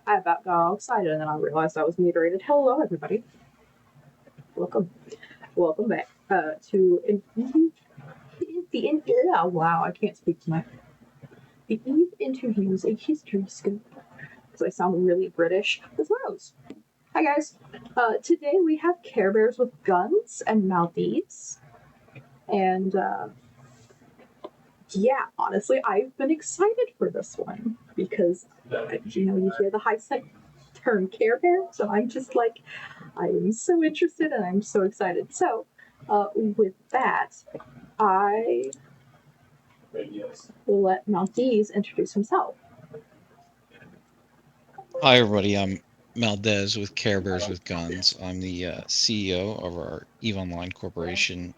I about got all excited and then I realized I was moderated. Hello, everybody. Welcome. Welcome back to wow, I can't speak tonight. The Eve interviews a history scoop because I sound really British with Rose. Hi guys. Today we have Carebears with guns and Maldez, and yeah, honestly, I've been excited for this one because you hear the high set term Care Bear, so I'm just like, I am so interested and I'm so excited. So, with that, I will let Maldez introduce himself. Hi, everybody. I'm Maldez with Carebears with Guns. I'm the CEO of our EVE Online Corporation,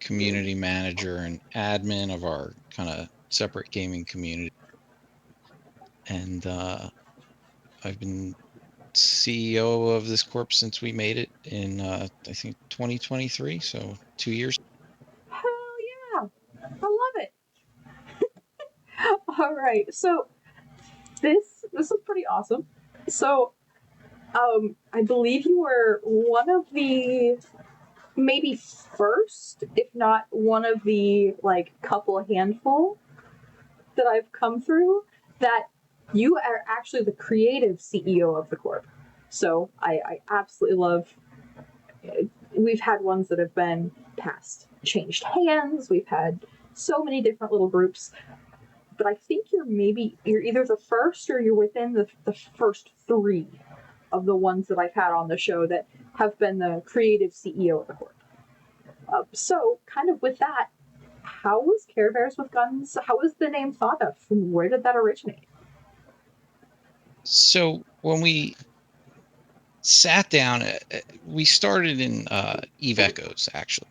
community manager and admin of our kind of separate gaming community. And I've been CEO of this corp since we made it in, I think, 2023. So 2 years. Hell yeah! I love it. All right, so this is pretty awesome. So, I believe you were one of the maybe first, if not one of the like couple handful that I've come through that you are actually the creative CEO of the corp. So I absolutely love. We've had ones that have been passed, changed hands. We've had so many different little groups, but I think you're either the first or you're within the first three of the ones that I've had on the show that have been the creative CEO of the corp. So, kind of with that, how was Care Bears with Guns? How was the name thought of? Where did that originate? So when we sat down, we started in EVE Echoes, actually.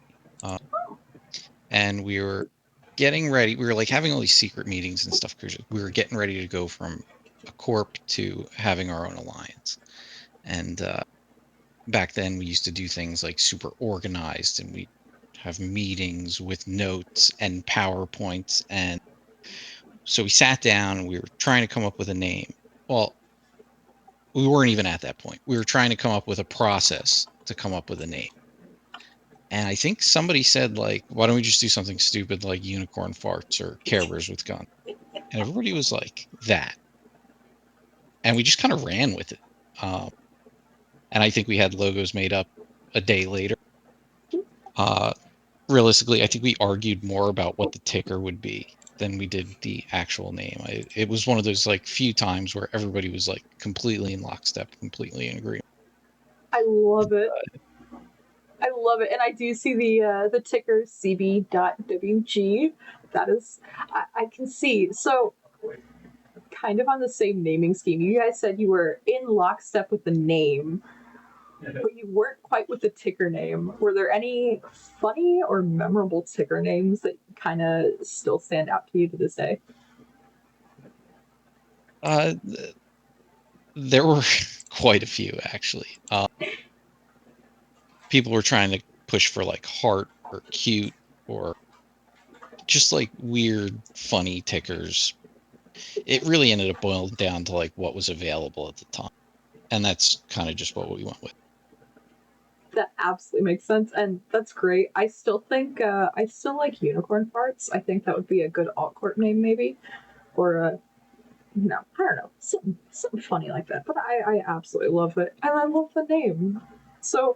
And we were getting ready. We were like having all these secret meetings and stuff because we were getting ready to go from a corp to having our own alliance. And back then, we used to do things like super organized, and we have meetings with notes and PowerPoints. And so we sat down and we were trying to come up with a name. Well, we weren't even at that point. We were trying to come up with a process to come up with a name. And I think somebody said, like, why don't we just do something stupid like unicorn farts or Care Bears with guns? And everybody was like, that. And we just kind of ran with it. And I think we had logos made up a day later. Uh, Realistically, I think we argued more about what the ticker would be than we did the actual name. It was one of those like few times where everybody was like completely in lockstep, completely in agreement. I love it. I love it, and I do see the ticker CB.WG. That is, I can see. So, kind of on the same naming scheme. You guys said you were in lockstep with the name, but you weren't quite with the ticker name. Were there any funny or memorable ticker names that kind of still stand out to you to this day? Uh, there were quite a few actually. People were trying to push for like heart or cute or just like weird, funny tickers. It really ended up boiling down to like what was available at the time, and that's kind of just what we went with. That absolutely makes sense, and that's great. I still think I still like unicorn farts. I think that would be a good alt court name, maybe, or no, I don't know, something funny like that. But I absolutely love it, and I love the name. So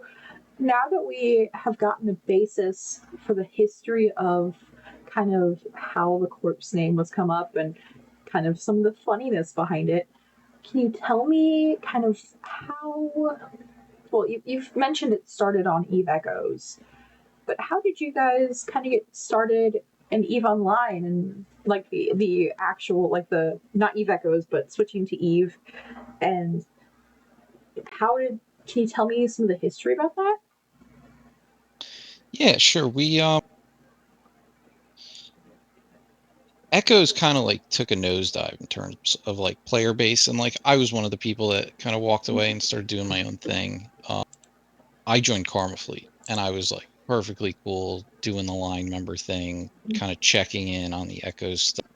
now that we have gotten a basis for the history of kind of how the corpse name was come up and kind of some of the funniness behind it, can you tell me kind of how? Well, you've mentioned it started on Eve Echoes, but how did you guys kind of get started in Eve Online and like the actual like the not Eve Echoes but switching to Eve, and how did can you tell me some of the history about that? Yeah, sure. We Echoes kind of like took a nosedive in terms of like player base, and like I was one of the people that kind of walked away and started doing my own thing. I joined Karma Fleet, and I was like perfectly cool doing the line member thing, kind of checking in on the Echoes stuff.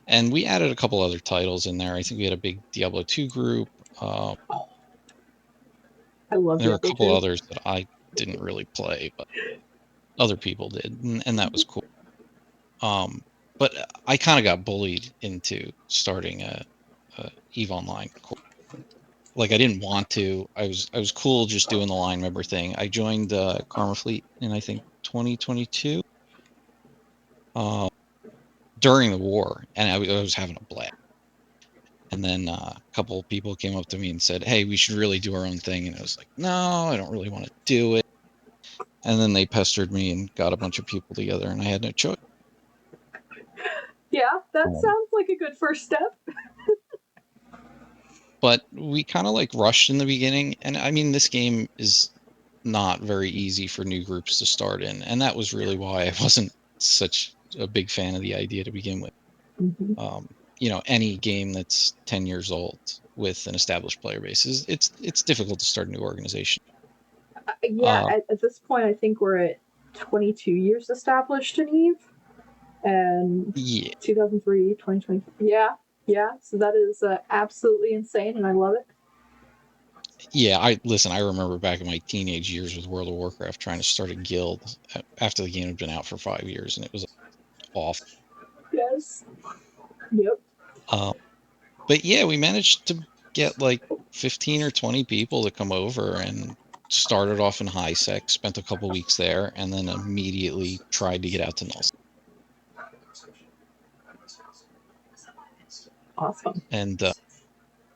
And we added a couple other titles in there. I think we had a big Diablo 2 group. Oh, I love There were a Diablo couple 2. others that I didn't really play, but other people did, and that was cool. But I kind of got bullied into starting a Eve Online. Like I didn't want to. I was cool just doing the line member thing. I joined Karma Fleet in I think 2022 uh, during the war, and I was having a blast. And then a couple of people came up to me and said, "Hey, we should really do our own thing." And I was like, "No, I don't really want to do it." And then they pestered me and got a bunch of people together, and I had no choice. Yeah, that Um, sounds like a good first step. but we kind of like rushed in the beginning, and I mean, this game is not very easy for new groups to start in, and that was really why I wasn't such a big fan of the idea to begin with. Mm-hmm. Um, any game that's 10 years old with an established player base it's difficult to start a new organization. Yeah, Uh, at this point, I think we're at 22 years established in Eve, and yeah, 2003, 2020. Yeah, yeah. So that is absolutely insane, and I love it. yeah. I remember back in my teenage years with World of Warcraft trying to start a guild after the game had been out for 5 years, and it was awful. Yes. Yep. Uh, but yeah, we managed to get like 15 or 20 people to come over and started off in high sec, spent a couple weeks there, and then immediately tried to get out to null. Awesome. And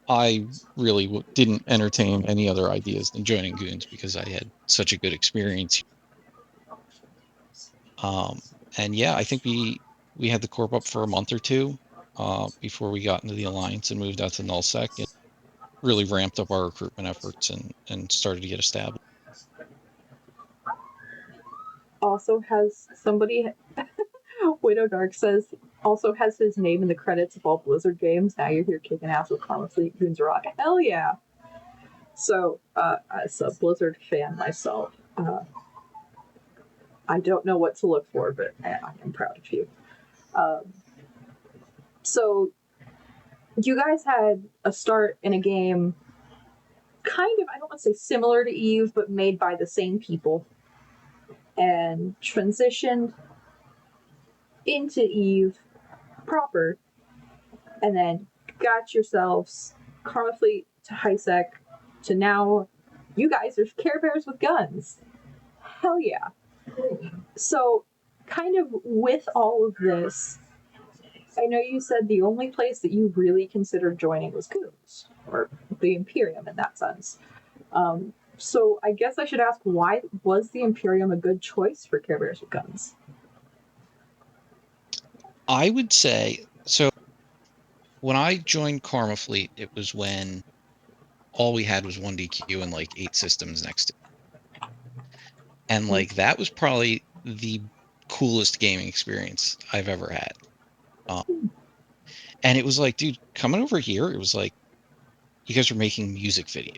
I really didn't entertain any other ideas than joining Goons because I had such a good experience. Um, and yeah, I think we had the corp up for a month or two before we got into the alliance and moved out to nullsec and really ramped up our recruitment efforts and started to get established. Also has somebody Widow Dark says also has his name in the credits of all Blizzard games. Now you're here kicking ass with Karma Fleet Goons Rock. Hell yeah! So, as a Blizzard fan myself, I don't know what to look for, but I am proud of you. Um, so, you guys had a start in a game kind of, I don't want to say similar to Eve, but made by the same people, and transitioned into Eve proper, and then got yourselves Karma Fleet to Hisec to now you guys are Carebears with guns. Hell yeah. So, kind of with all of this, I know you said the only place that you really considered joining was Goons, or the Imperium in that sense. So I guess I should ask, why was the Imperium a good choice for Care Bears with guns? I would say so. When I joined Karma Fleet, it was when all we had was one DQ and like 8 systems next to it. And like that was probably the coolest gaming experience I've ever had. Um, and it was like, dude, coming over here, it was like you guys were making music video.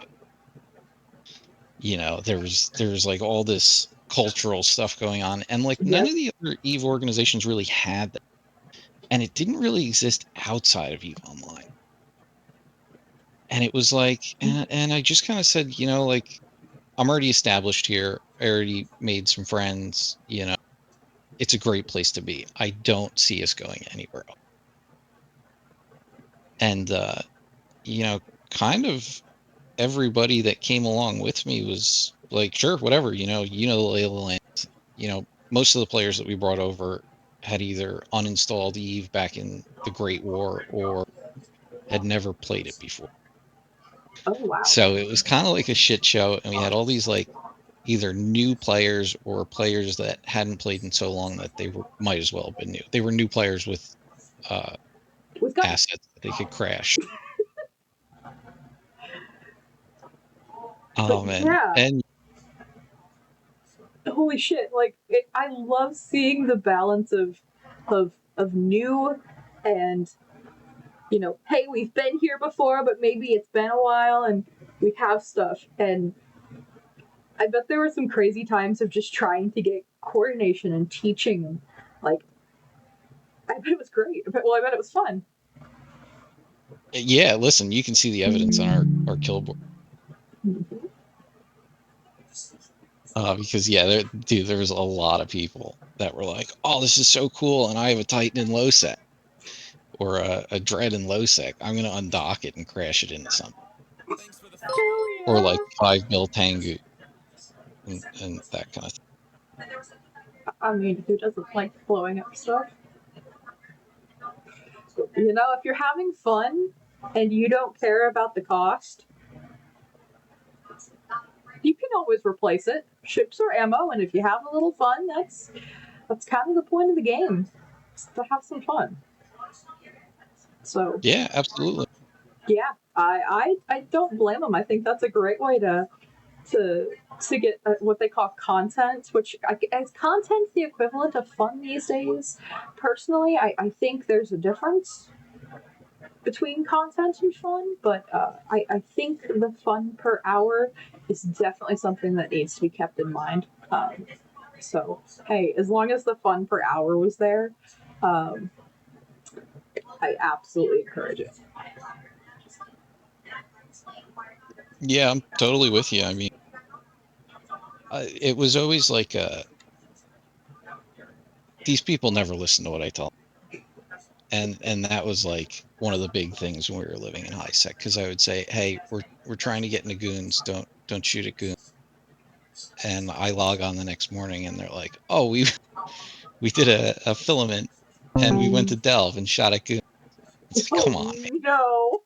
There was like all this cultural stuff going on, and like none Yep. of the other Eve organizations really had that, and it didn't really exist outside of Eve Online. And it was like, and I just kind of said, like I'm already established here. I already made some friends. It's a great place to be. I don't see us going anywhere else. And kind of everybody that came along with me was like, sure, whatever, the lay of the land. Most of the players that we brought over had either uninstalled Eve back in the Great War or had never played it before. Oh wow. So it was kind of like a shit show. And we had all these like either new players or players that hadn't played in so long that might as well have been new. They were new players with uh, With guns. assets that they could crash. But Oh man. yeah, And holy shit! Like I love seeing the balance of new and hey, we've been here before, but maybe it's been a while and we have stuff. And I bet there were some crazy times of just trying to get coordination and teaching and like I bet it was great. I bet it was fun. Yeah, listen, you can see the evidence on our kill board. Because yeah, there was a lot of people that were like, "Oh, this is so cool," and I have a Titan in low sec or a Dread in low sec. I'm gonna undock it and crash it into something, Hell or like yeah. 5 mil Tengu and that kind of thing. I mean, who doesn't like blowing up stuff? You know, if you're having fun and you don't care about the cost, you can always replace it. Ships or ammo, and if you have a little fun, that's kind of the point of the game. Is to have some fun. So Yeah, absolutely. yeah, I don't blame them. I think that's a great way to to get what they call content, which is content the equivalent of fun these days. Personally, I think there's a difference between content and fun, but I think the fun per hour is definitely something that needs to be kept in mind. So, hey, as long as the fun per hour was there, um, I absolutely encourage it. Yeah, I'm totally with you. I mean, it was always like these people never listen to what I tell them. And that was like one of the big things when we were living in high sec, because I would say, "Hey, we're trying to get into goons. Don't shoot at goons." And I log on the next morning, and they're like, "Oh, we did a filament, and we went to Delve and shot at goons." It's like, Oh come on, man. no!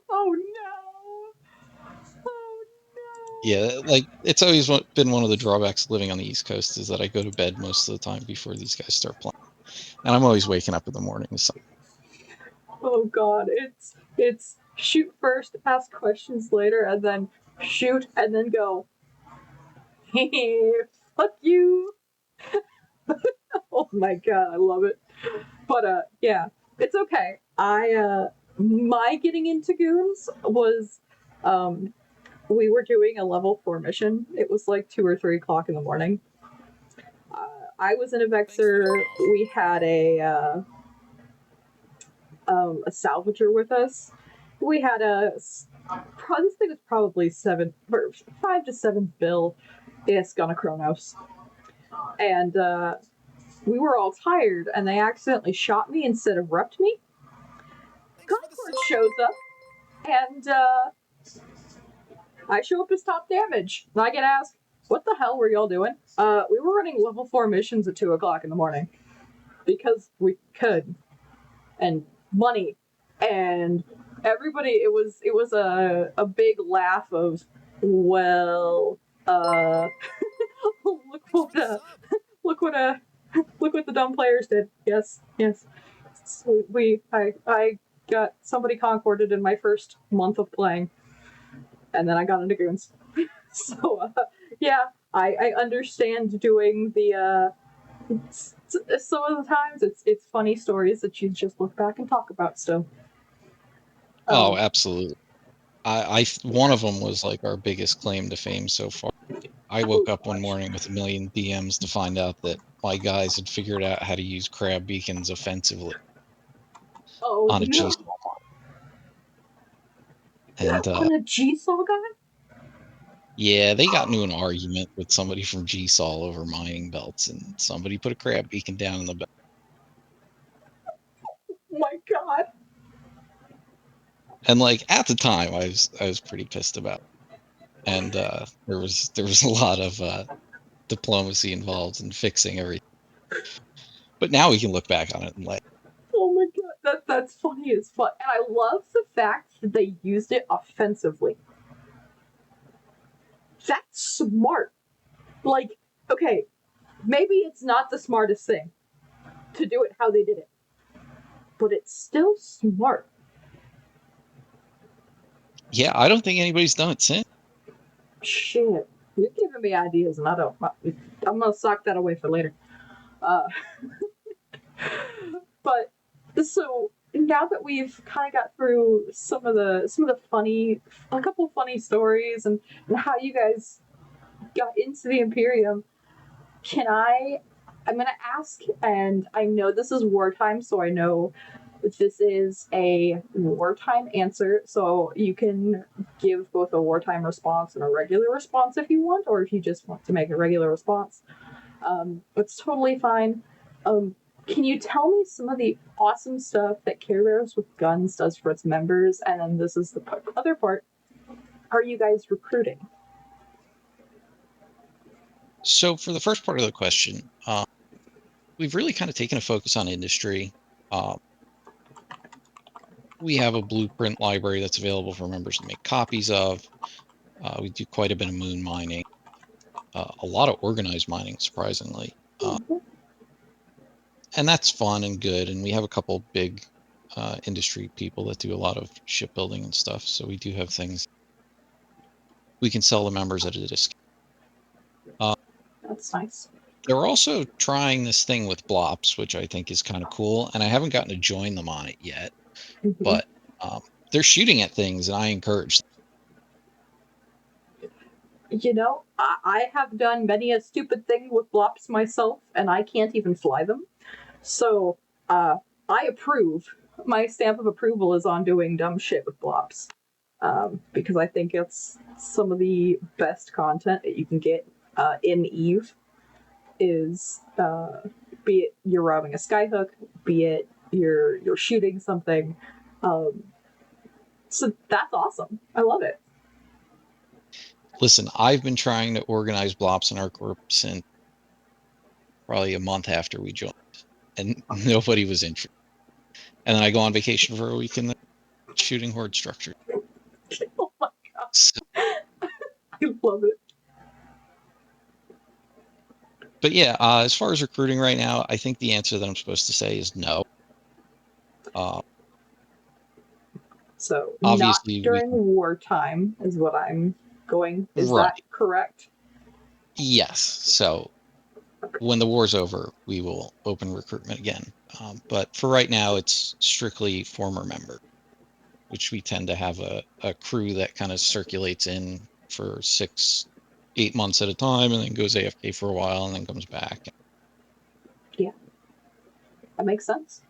Oh no! Oh Yeah, like it's always been one of the drawbacks of living on the East Coast is that I go to bed most of the time before these guys start playing, and I'm always waking up in the morning. no! Oh god! It's shoot first, ask questions later, and then shoot, and then go. Hey, fuck you! Oh my god, I love it. But yeah, it's okay. My getting into goons was we were doing a level 4 mission. It was like 2 or 3 o'clock in the morning. I was in a Vexer. We had a salvager with us. We had this thing was probably 5 to 7 bill Iascana Chronos. And we were all tired, and they accidentally shot me instead of repped me. Concord shows up, and I show up as top damage. And I get asked, "What the hell were y'all doing?" We were running level 4 missions at 2 o'clock in the morning because we could, and money, and everybody. It was a big laugh of, well, look what look what look what the dumb players did. Yes, yes. I got somebody concorded in my first month of playing, and then I got into goons. So yeah, I understand doing the. Some of the times it's funny stories that you just look back and talk about still. Oh, Um, absolutely. One of them was like our biggest claim to fame so far. I oh woke up one gosh. morning with a million DMs to find out that my guys had figured out how to use crab beacons offensively Oh on a G no. Saw, and On a G Saw guy? yeah, they got into an argument with somebody from G Sol over mining belts, and somebody put a crab beacon down in the belt. Oh my god. And like at the time, I was pretty pissed about it. And there was a lot of diplomacy involved in fixing everything. But now we can look back on it and like, Oh my god. That's funny as fuck. And I love the fact that they used it offensively. That's smart. Like, okay, maybe it's not the smartest thing to do it how they did it, but it's still smart. yeah, I don't think anybody's done it since. Shit. You're giving me ideas, and I don't. I'm gonna sock that away for later. Uh, but so now that we've kind of got through some of the funny, a couple funny stories, and how you guys got into the Imperium, can I I'm gonna ask, and I know this is wartime, so I know this is a wartime answer, so you can give both a wartime response and a regular response if you want, or if you just want to make a regular response. It's totally fine. Um, can you tell me some of the awesome stuff that Carebears with Guns does for its members? And then this is the other part. Are you guys recruiting? So for the first part of the question, we've really kind of taken a focus on industry. Uh, we have a blueprint library that's available for members to make copies of. We do quite a bit of moon mining, a lot of organized mining, surprisingly. And that's fun and good. And we have a couple big industry people that do a lot of shipbuilding and stuff. So we do have things we can sell to members at a discount. Uh, That's nice. they're also trying this thing with blops, which I think is kind of cool. And I haven't gotten to join them on it yet, Mm-hmm. but they're shooting at things, and I encourage them. You know, I have done many a stupid thing with blops myself, and I can't even fly them. So, I approve. My stamp of approval is on doing dumb shit with blops. Because I think it's some of the best content that you can get in Eve is be it you're robbing a skyhook, be it you're shooting something. Um, so that's awesome. I love it. Listen, I've been trying to organize blops in our corp since probably a month after we joined, and nobody was interested. And then I go on vacation for a week and then shooting horde structures. Oh my god, So, I love it. but yeah, as far as recruiting right now, I think the answer that I'm supposed to say is no. Uh, So not obviously, we during wartime is what I'm going. Is that right. correct? Yes. So when the war's over, we will open recruitment again. But for right now, it's strictly former member, which we tend to have a crew that kind of circulates in for 8 months at a time and then goes AFK for a while and then comes back. Yeah, that makes sense.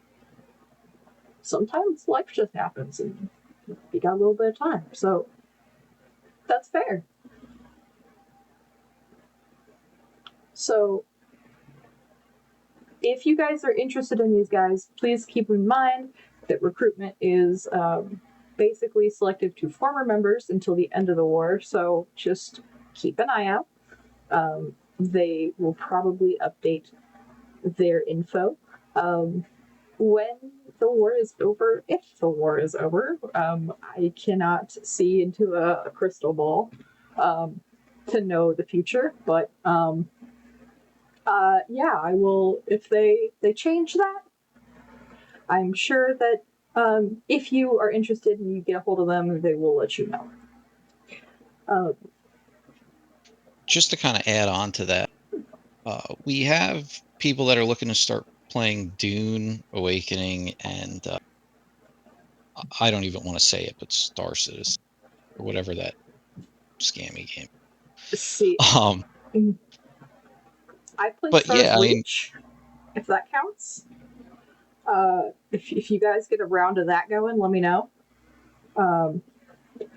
Sometimes life just happens and you got a little bit of time. So that's fair. So if you guys are interested in these guys, please keep in mind that recruitment is basically selective to former members until the end of the war. So just keep an eye out. They will probably update their info when the war is over. If the war is over, I cannot see into a crystal ball to know the future, but yeah, I will. If they change that, I'm sure that if you are interested and you get a hold of them, they will let you know. Just to kind of add on to that, we have people that are looking to start playing Dune Awakening and I don't even want to say it, but Star Citizen or whatever that scammy game. See, Um, I play but Stars yeah, I mean, Reach, if that counts. If you guys get a round of that going, let me know. Um,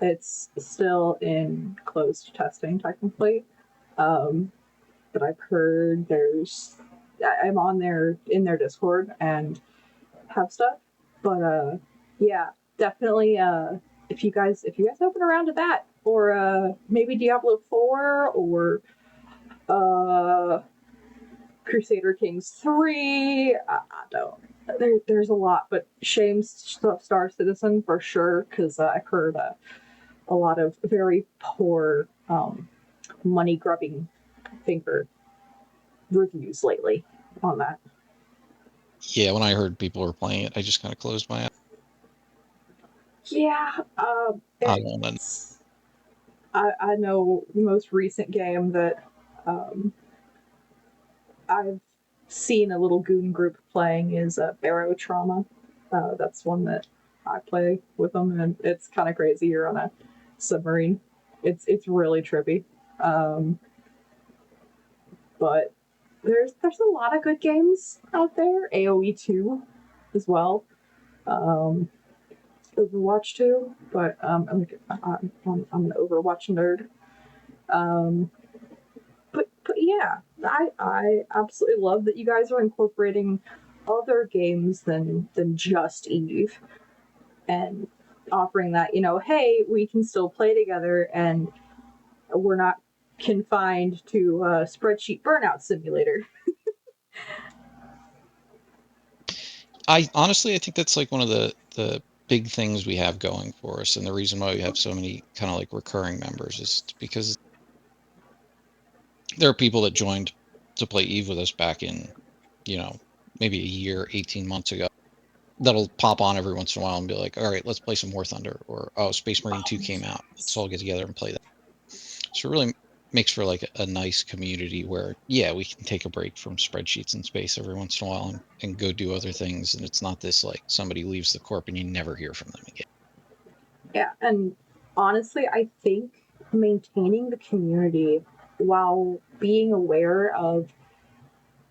it's still in closed testing, technically. But I've heard I'm on their in their Discord and have stuff. But yeah, definitely. If you guys open around to that, or maybe Diablo 4, or uh, Crusader Kings 3. I don't. There's a lot, but shame's Star Citizen for sure, because I've heard a lot of very poor money grubbing finger reviews lately on that. yeah, when I heard people were playing it, I just kind of closed my eyes. Yeah, I don't know. it's. I know the most recent game that um, I've seen a little goon group playing is Barrow Trauma. That's one that I play with them, and it's kind of crazy. You're on a submarine. It's really trippy, but there's a lot of good games out there. AOE 2 as well. Um, Overwatch 2, but I'm an Overwatch nerd. Um, but yeah, I absolutely love that you guys are incorporating other games than just Eve and offering that, hey, we can still play together and we're not confined to spreadsheet burnout simulator. I honestly, I think that's like one of the big things we have going for us, and the reason why we have so many kind of like recurring members is because there are people that joined to play Eve with us back in, you know, maybe a year, 18 months ago. That'll pop on every once in a while and be like, all right, let's play some War Thunder, or oh, Space Marine 2 came out. Let's all get together and play that. So it really makes for like a nice community where, yeah, we can take a break from spreadsheets and space every once in a while and go do other things. And it's not this like somebody leaves the corp and you never hear from them again. Yeah, and honestly, I think maintaining the community while being aware of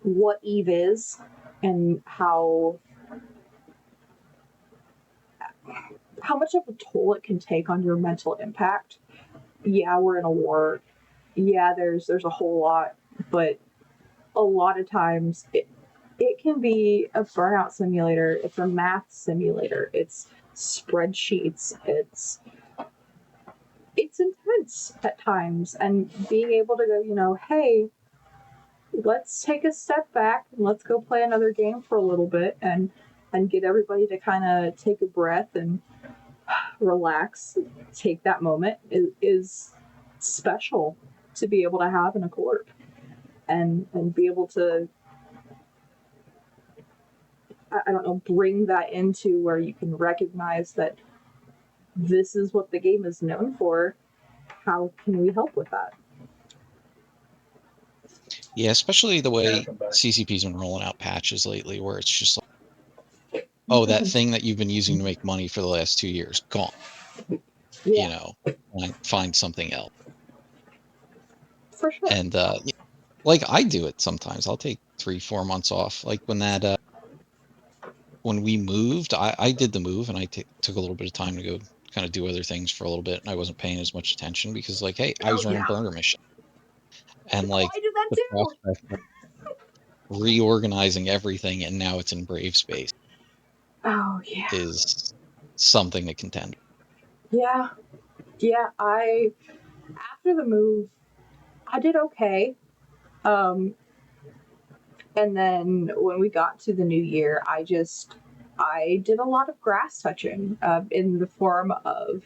what Eve is and how much of a toll it can take on your mental impact. Yeah, we're in a war. Yeah, there's a whole lot, but a lot of times it can be a burnout simulator. It's a math simulator. It's spreadsheets. It's intense at times, and being able to go, hey, let's take a step back and let's go play another game for a little bit and get everybody to kind of take a breath and relax, take that moment is special to be able to have in a corp and be able to, I don't know, bring that into where you can recognize that this is what the game is known for. How can we help with that? Yeah, especially the way CCP's been rolling out patches lately where it's just like, oh, that thing that you've been using to make money for the last 2 years, gone. Yeah, You know, find something else. for sure. And like I do it sometimes. I'll take 3, 4 months off. Like when we moved, I did the move and I took a little bit of time to go kind of do other things for a little bit. And I wasn't paying as much attention because like, hey, I Oh was running yeah. burner mission and Oh, like I do that the too. prospect of reorganizing everything and now it's in brave space Oh yeah. is something to contend. Yeah. Yeah. I After the move, I did okay. Um, and then when we got to the new year, I did a lot of grass touching in the form of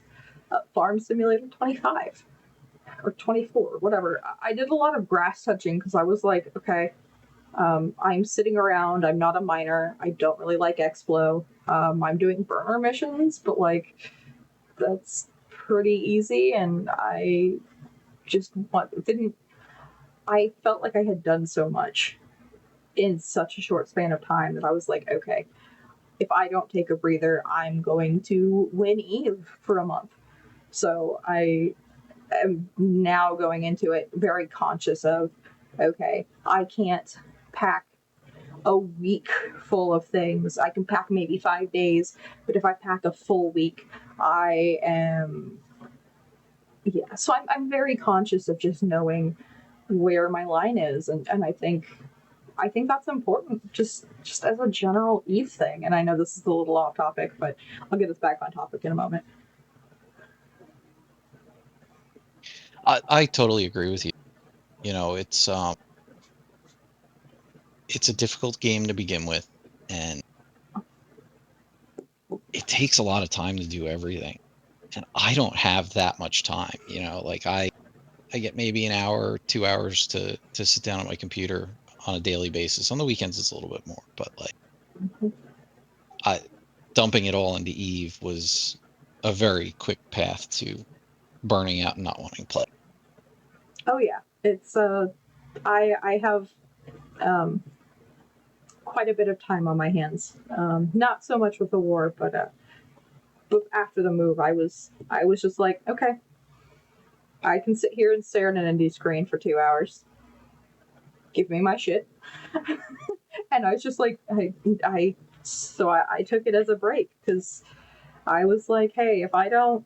Farm Simulator 25 or 24, whatever. I did a lot of grass touching because I was like, okay, I'm sitting around. I'm not a miner. I don't really like Explo. I'm doing burner missions, but like that's pretty easy, and I just didn't. I felt like I had done so much in such a short span of time that I was like, okay, if I don't take a breather, I'm going to win Eve for a month. So I am now going into it very conscious of, okay, I can't pack a week full of things. I can pack maybe 5 days, but if I pack a full week, I am, yeah. So I'm very conscious of just knowing where my line is, and I think that's important, just as a general Eve thing. And I know this is a little off topic, but I'll get us back on topic in a moment. I totally agree with you. You know, it's a difficult game to begin with and it takes a lot of time to do everything. And I don't have that much time, you know, like I get maybe an hour, 2 hours to sit down at my computer on a daily basis. On the weekends, it's a little bit more, but like I dumping it all into Eve was a very quick path to burning out and not wanting to play. Oh yeah, it's I have um, quite a bit of time on my hands. Not so much with the war, but after the move, I was just like, okay, I can sit here and stare at an indie screen for 2 hours. give me my shit. And I was just like, I took it as a break because I was like, hey, if I don't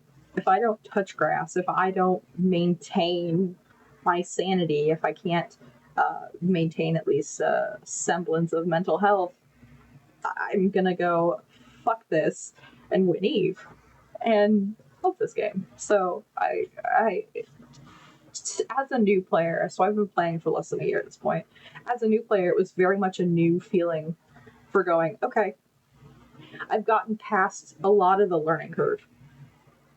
touch grass, if I don't maintain my sanity, if I can't maintain at least a semblance of mental health, I'm gonna go fuck this and win Eve and love this game. So I as a new player, so I've been playing for less than a year at this point. As a new player, it was very much a new feeling for going, okay, I've gotten past a lot of the learning curve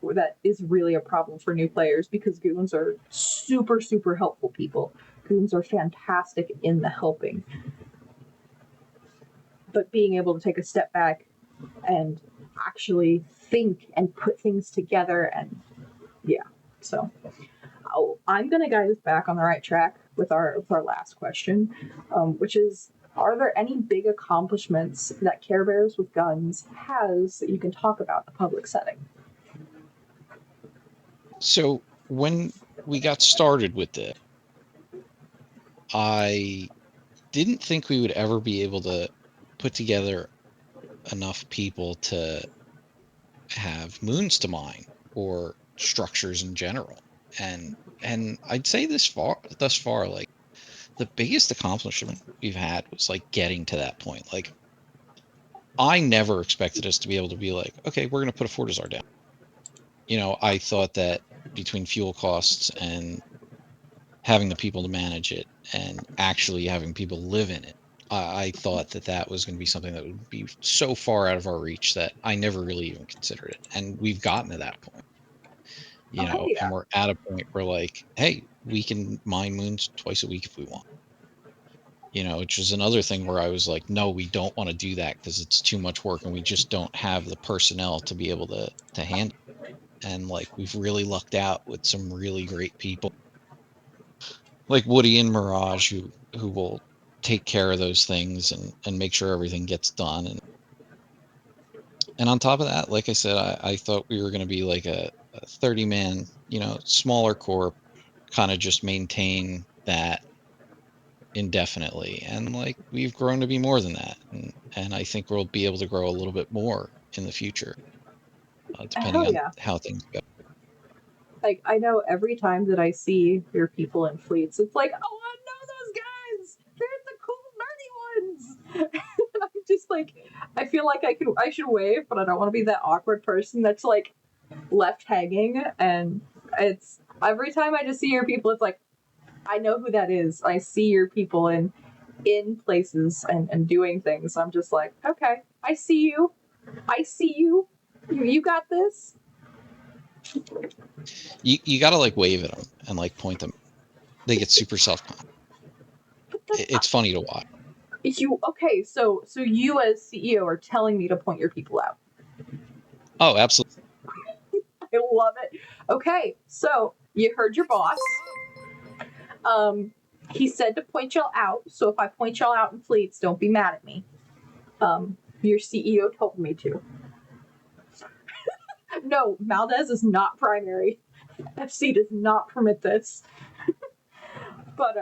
that is really a problem for new players because goons are super, super helpful people. Goons are fantastic in the helping. But being able to take a step back and actually think and put things together, and yeah. So I'm going to guide us back on the right track with our last question, which is, are there any big accomplishments that Carebears with Guns has that you can talk about in a public setting? So when we got started with this, I didn't think we would ever be able to put together enough people to have moons to mine or structures in general. And I'd say thus far, like the biggest accomplishment we've had was like getting to that point. Like I never expected us to be able to be like, okay, we're gonna put a Fortizar down. I thought that between fuel costs and having the people to manage it and actually having people live in it, I thought that that was going to be something that would be so far out of our reach that I never really even considered it. And we've gotten to that point, Oh, hell and yeah. we're at a point where like, hey, we can mine moons twice a week if we want. Which is another thing where I was like, no, we don't want to do that because it's too much work and we just don't have the personnel to be able to handle it. And like we've really lucked out with some really great people like Woody and Mirage who will take care of those things and make sure everything gets done. And on top of that, like I said, I thought we were going to be like a 30 man, smaller corp, kind of just maintain that indefinitely. And like we've grown to be more than that. And I think we'll be able to grow a little bit more in the future, depending Hell on yeah. how things go. Like, I know every time that I see your people in fleets, it's like, oh, I know those guys. They're the cool, nerdy ones. And I'm just like, I feel like I should wave, but I don't want to be that awkward person that's like left hanging. And it's every time I just see your people, it's like, I know who that is. I see your people in places and doing things. I'm just like, okay, I see you. I see you. You got this. You got to like wave at them and like point them. They get super self conscious. But that's It's funny to watch. you okay, so you as CEO are telling me to point your people out. Oh, absolutely. I love it. Okay, so you heard your boss. Um, he said to point y'all out. So if I point y'all out in fleets, don't be mad at me. Your CEO told me to. No, Maldez is not primary. FC does not permit this. But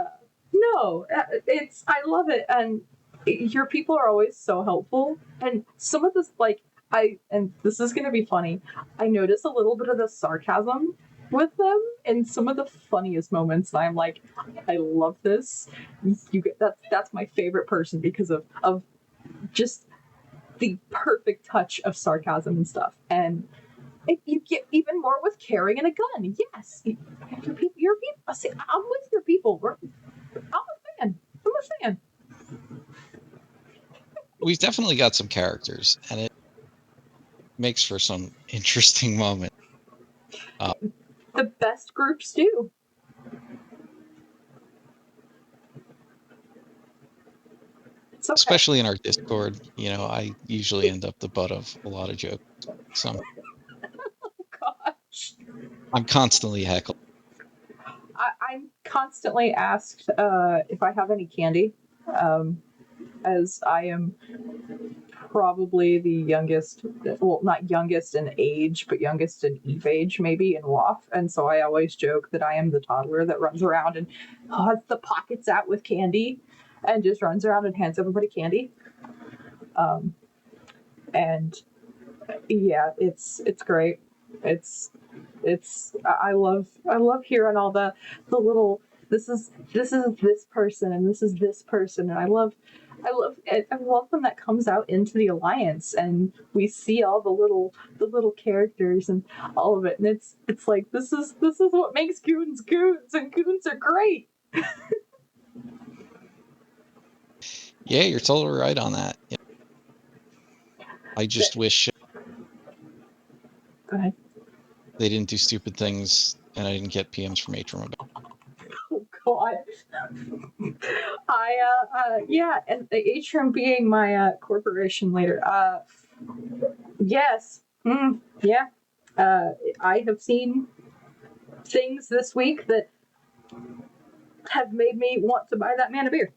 no, it's I love it, and your people are always so helpful. And some of this, like and this is gonna be funny. I notice a little bit of the sarcasm with them in some of the funniest moments. And I'm like, I love this. You get that's my favorite person because of just the perfect touch of sarcasm and stuff. And you get even more with carrying a gun. Yes, your people. I'm with your people. I'm a fan. I'm a fan. We've definitely got some characters, and it makes for some interesting moments. The best groups do. It's okay. Especially in our Discord, I usually end up the butt of a lot of jokes. So Gosh. I'm constantly heckled. I'm constantly asked if I have any candy, as I am probably the youngest, well, not youngest in age, but youngest in Eve age, maybe in WAF. And so I always joke that I am the toddler that runs around and has the pockets out with candy and just runs around and hands everybody candy. And yeah, it's great. It's I love hearing all the little, this is this person and this is this person, and I love when that comes out into the alliance and we see all the little characters and all of it, and it's like this is what makes goons goons, and goons are great. Yeah, you're totally right on that. Yeah. I just wish Go ahead. they didn't do stupid things and I didn't get PMs from Atrium about. Oh God. Yeah, and the Atrium being my corporation leader. Yes. Yeah. I have seen things this week that have made me want to buy that man a beer.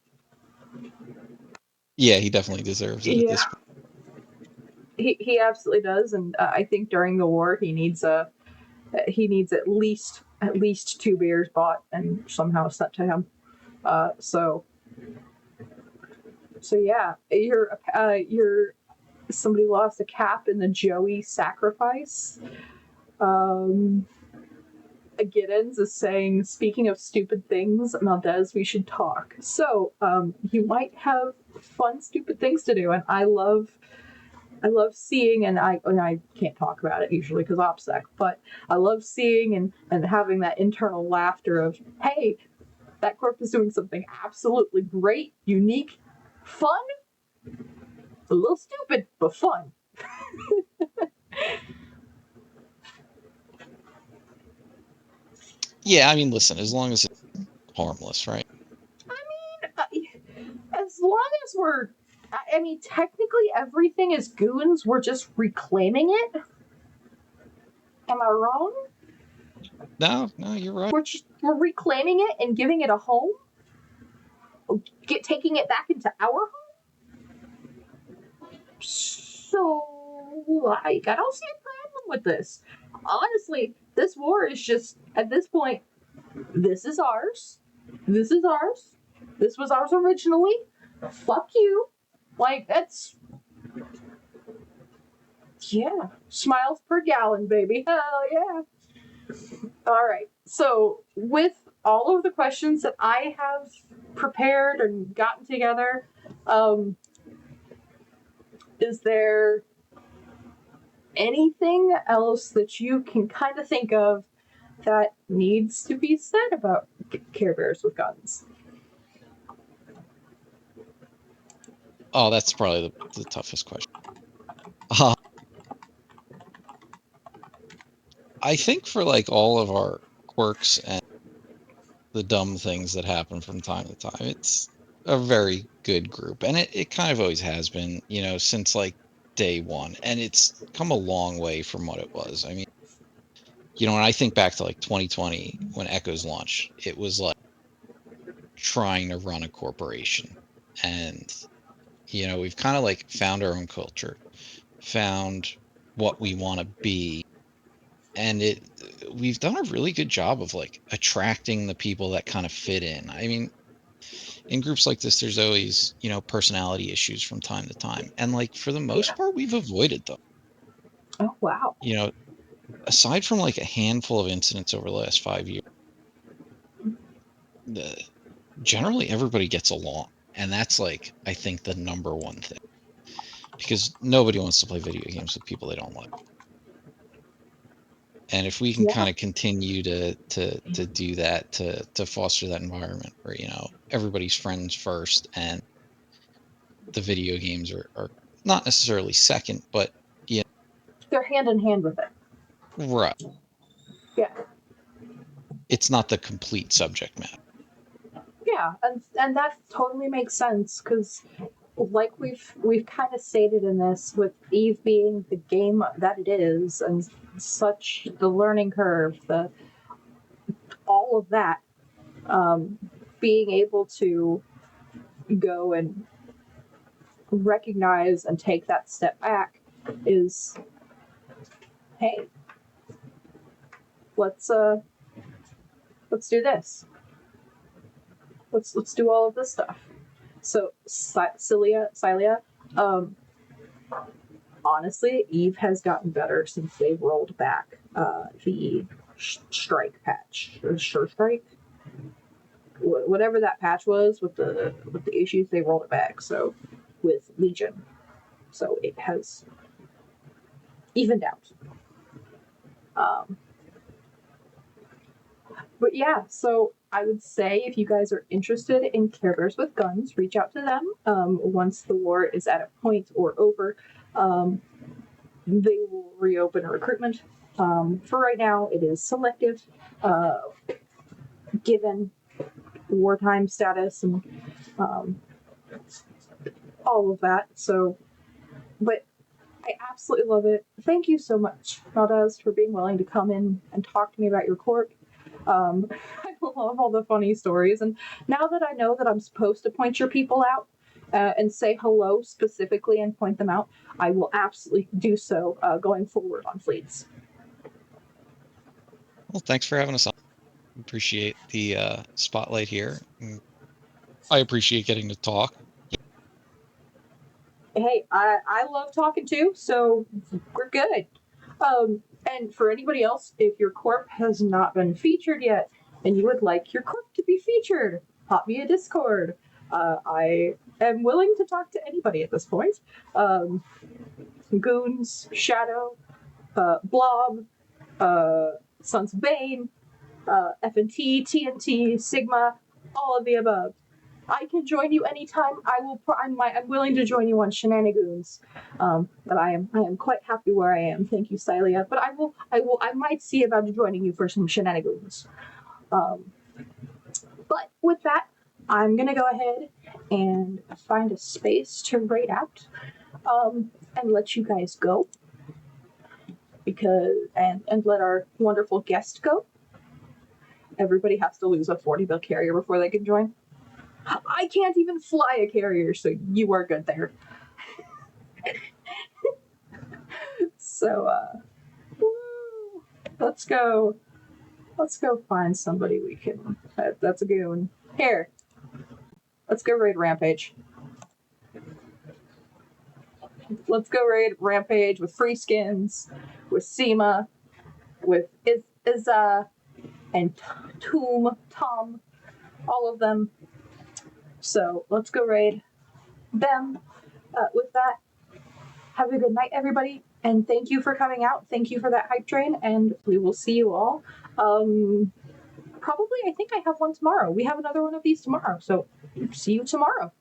Yeah, he definitely deserves it at Yeah, this point. he absolutely does, and I think during the war he needs at least 2 beers bought and somehow sent to him. So yeah, you're somebody lost a cap in the Joey sacrifice. Um, Giddens is saying, speaking of stupid things, Maldez, we should talk. So, you might have fun, stupid things to do, and I love seeing, and I can't talk about it usually because OPSEC, but I love seeing and having that internal laughter of, hey, that corp is doing something absolutely great, unique, fun, a little stupid, but fun. Yeah, I mean, listen, as long as it's harmless, right? Uh, as long as I mean, technically everything is goons. We're just reclaiming it. Am I wrong? No, you're right. We're reclaiming it and giving it a home. Taking it back into our home. So I don't see a problem with this. Honestly, this war is just at this point. This is ours. This is ours. This was ours originally. Fuck you. Like that's yeah. Smiles per gallon, baby. Hell yeah. All right. So, with all of the questions that I have prepared and gotten together, um, is there anything else that you can kind of think of that needs to be said about Care Bears with guns? Oh, that's probably the toughest question. Uh, I think for like all of our quirks and the dumb things that happen from time to time, it's a very good group. And it kind of always has been, since like day one. And it's come a long way from what it was. I mean, when I think back to like 2020 when Echoes launched, it was like trying to run a corporation. And, we've kind of like found our own culture, found what we want to be, and we've done a really good job of like attracting the people that kind of fit in. I mean, in groups like this there's always personality issues from time to time, and like for the Yeah. most part we've avoided them. Oh wow. you know Aside from like a handful of incidents over the last 5 years, the, generally everybody gets along, and that's like I think the number one thing, because nobody wants to play video games with people they don't like. And if we can Yeah. kind of continue to do that, to foster that environment where everybody's friends first, and the video games are not necessarily second, but yeah, They're hand in hand with it. right, Yeah. it's not the complete subject matter. Yeah, and that totally makes sense because like we've kind of stated in this, with Eve being the game that it is and such the learning curve, the all of that, being able to go and recognize and take that step back is, hey, let's do this. Let's do all of this stuff. So Cilia, honestly, Eve has gotten better since they rolled back the strike patch, or sure strike, whatever that patch was with the issues. They rolled it back. So with Legion, so it has evened out. But yeah, so I would say if you guys are interested in Carebears with Guns, reach out to them. Once the war is at a point or over, they will reopen recruitment. For right now, it is selective, given wartime status and all of that. So, but I absolutely love it. Thank you so much, Maldez, for being willing to come in and talk to me about your corp. I love all the funny stories, and now that I know that I'm supposed to point your people out and say hello specifically and point them out, I will absolutely do so going forward on fleets. Well, thanks for having us on. Appreciate the spotlight here. I appreciate getting to talk. Hey, I love talking too, so we're good. And for anybody else, if your corp has not been featured yet and you would like your corp to be featured, pop me a Discord. I am willing to talk to anybody at this point. Goons, Shadow, Blob, Sons of Bane, F&T, TNT, Sigma, all of the above. I can join you anytime. I'm willing to join you on Shenanigans. But I am quite happy where I am. Thank you, Cilia. But I might see about joining you for some Shenanigans. But with that, I'm gonna go ahead and find a space to raid out, and let you guys go. And let our wonderful guest go. Everybody has to lose a 40 bill carrier before they can join. I can't even fly a carrier, so you are good there. So, let's go find somebody we can. That's a goon. Here, let's go raid Rampage. Let's go raid Rampage with free skins, with Seema, with Izza, and Tom, all of them. So let's go raid them. With that, have a good night, everybody, and thank you for coming out. Thank you for that hype train, and we will see you all. Probably, I think I have one tomorrow. We have another one of these tomorrow, so see you tomorrow.